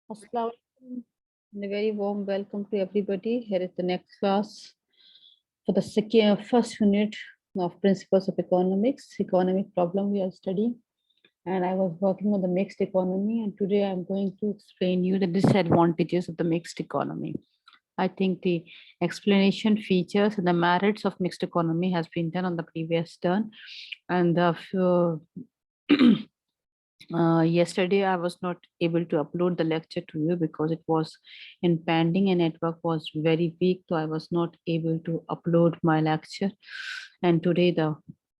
Assalamu alaikum and a very warm welcome to everybody. Here is the next class for the first unit of Principles of Economics, economic problem we are studying. And I was working on the mixed economy, and today I'm going to explain you the disadvantages of the mixed economy. I think the explanation, features, and the merits of mixed economy has been done on the previous turn, and the yesterday I was not able to upload the lecture to you because it was in pending and network was very weak, so I was not able to upload my lecture. And today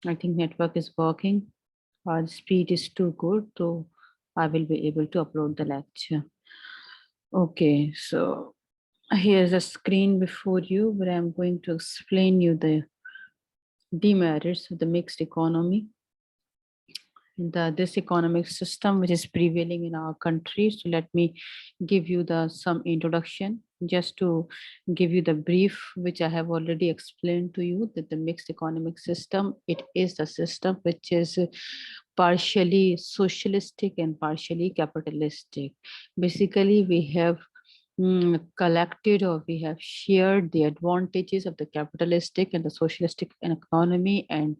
I think network is working. The speed is too good, so I will be able to upload the lecture. Okay, so here's a screen before you where I'm going to explain you the demerits of the mixed economy. This economic system which is prevailing in our country. So let me give you some introduction just to give you the brief which I have already explained to you, that the mixed economic system, it is the system which is partially socialistic and partially capitalistic. Basically, we have collected, or we have shared the advantages of the capitalistic and the socialistic economy, and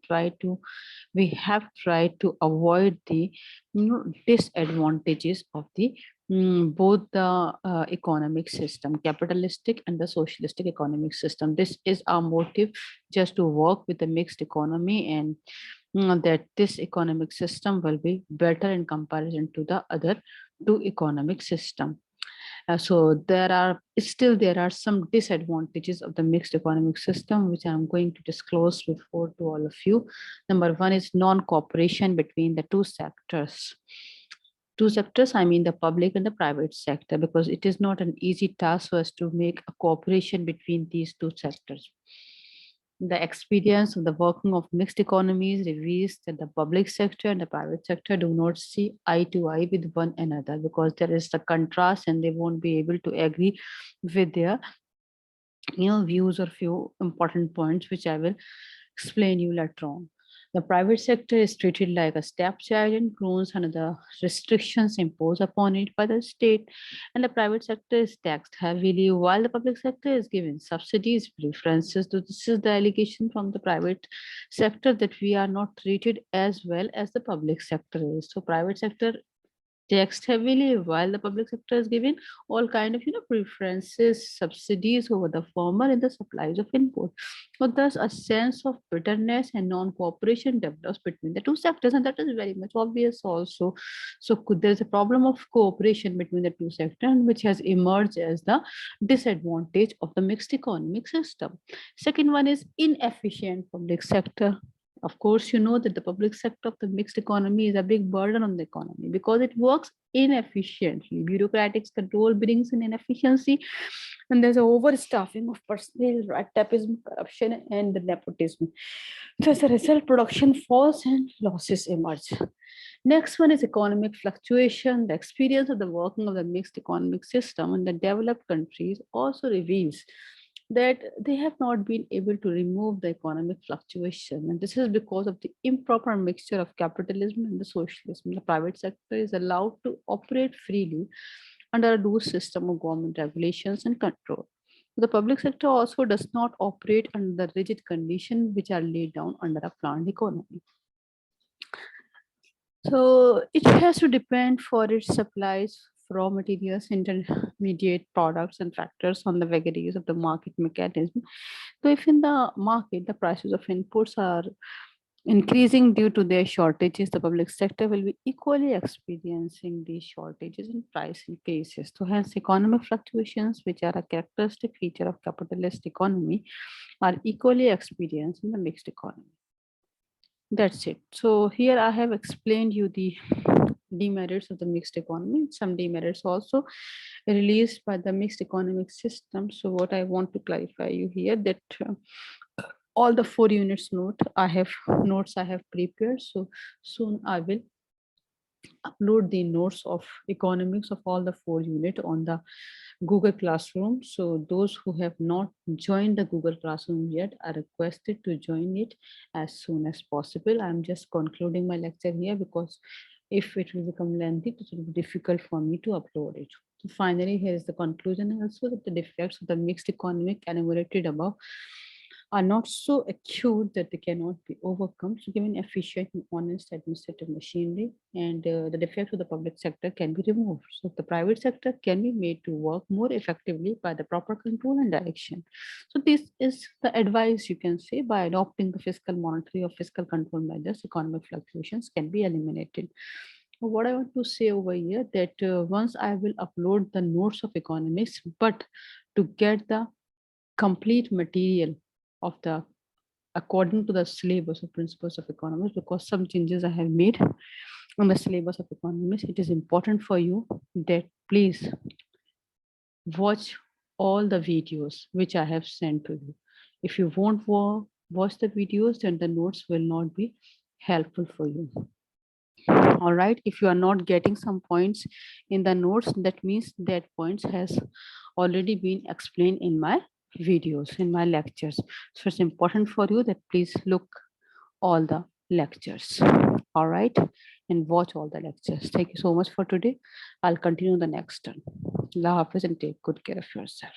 we have tried to avoid the disadvantages of the both the economic system, capitalistic and the socialistic economic system. This is our motive, just to work with the mixed economy, and that this economic system will be better in comparison to the other two economic system. So there are some disadvantages of the mixed economic system, which I'm going to disclose before to all of you. Number one is non-cooperation between the two sectors. Two sectors, I mean the public and the private sector, because it is not an easy task for us to make a cooperation between these two sectors. The experience of the working of mixed economies reveals that the public sector and the private sector do not see eye to eye with one another, because there is the contrast and they won't be able to agree with their views or few important points, which I will explain you later on. The private sector is treated like a stepchild and groans under the restrictions imposed upon it by the state, and the private sector is taxed heavily while the public sector is given subsidies, preferences. So this is the allegation from the private sector, that we are not treated as well as the public sector is. So private sector taxed heavily while the public sector is given all kind of preferences, subsidies over the former in the supplies of input. So thus a sense of bitterness and non-cooperation develops between the two sectors, and that is very much obvious also. So there's a problem of cooperation between the two sectors, which has emerged as the disadvantage of the mixed economic system. Second one is inefficient public sector. Of course, you know that the public sector of the mixed economy is a big burden on the economy because it works inefficiently. Bureaucratic control brings in inefficiency, and there's an overstaffing of personnel, rat tapism, corruption, and the nepotism. So as a result, production falls and losses emerge. Next one is economic fluctuation. The experience of the working of the mixed economic system in the developed countries also reveals that they have not been able to remove the economic fluctuation. And this is because of the improper mixture of capitalism and the socialism. The private sector is allowed to operate freely under a loose system of government regulations and control. The public sector also does not operate under the rigid conditions which are laid down under a planned economy. So it has to depend for its supplies, raw materials, intermediate products, and factors on the vagaries of the market mechanism. So if in the market the prices of inputs are increasing due to their shortages, the public sector will be equally experiencing these shortages and price increases. So hence economic fluctuations, which are a characteristic feature of capitalist economy, are equally experienced in the mixed economy. That's it. So here I have explained you the demerits of the mixed economy, some demerits also released by the mixed economic system. So what I want to clarify you here, that all the 4 units notes I have prepared. So soon I will upload the notes of economics of all the 4 units on the Google Classroom. So those who have not joined the Google Classroom yet are requested to join it as soon as possible. I'm just concluding my lecture here because If it will become lengthy, it will be difficult for me to upload it. So finally, here is the conclusion also, that the defects of the mixed economic enumerated above are not so acute that they cannot be overcome. So given efficient and honest administrative machinery, and the defects of the public sector can be removed. So the private sector can be made to work more effectively by the proper control and direction. So this is the advice, you can say, by adopting the fiscal monetary or fiscal control measures, economic fluctuations can be eliminated. What I want to say over here, that once I will upload the notes of economics, but to get the complete material of the according to the syllabus of principles of economics, because some changes I have made on the syllabus of economics, it is important for you that please watch all the videos which I have sent to you. If you won't watch the videos, then the notes will not be helpful for you. All right, if you are not getting some points in the notes, that means that points has already been explained in my videos, in my lectures. So it's important for you that please look all the lectures. All right, and watch all the lectures. Thank you so much for today. I'll continue the next turn. Allah Hafiz, and take good care of yourself.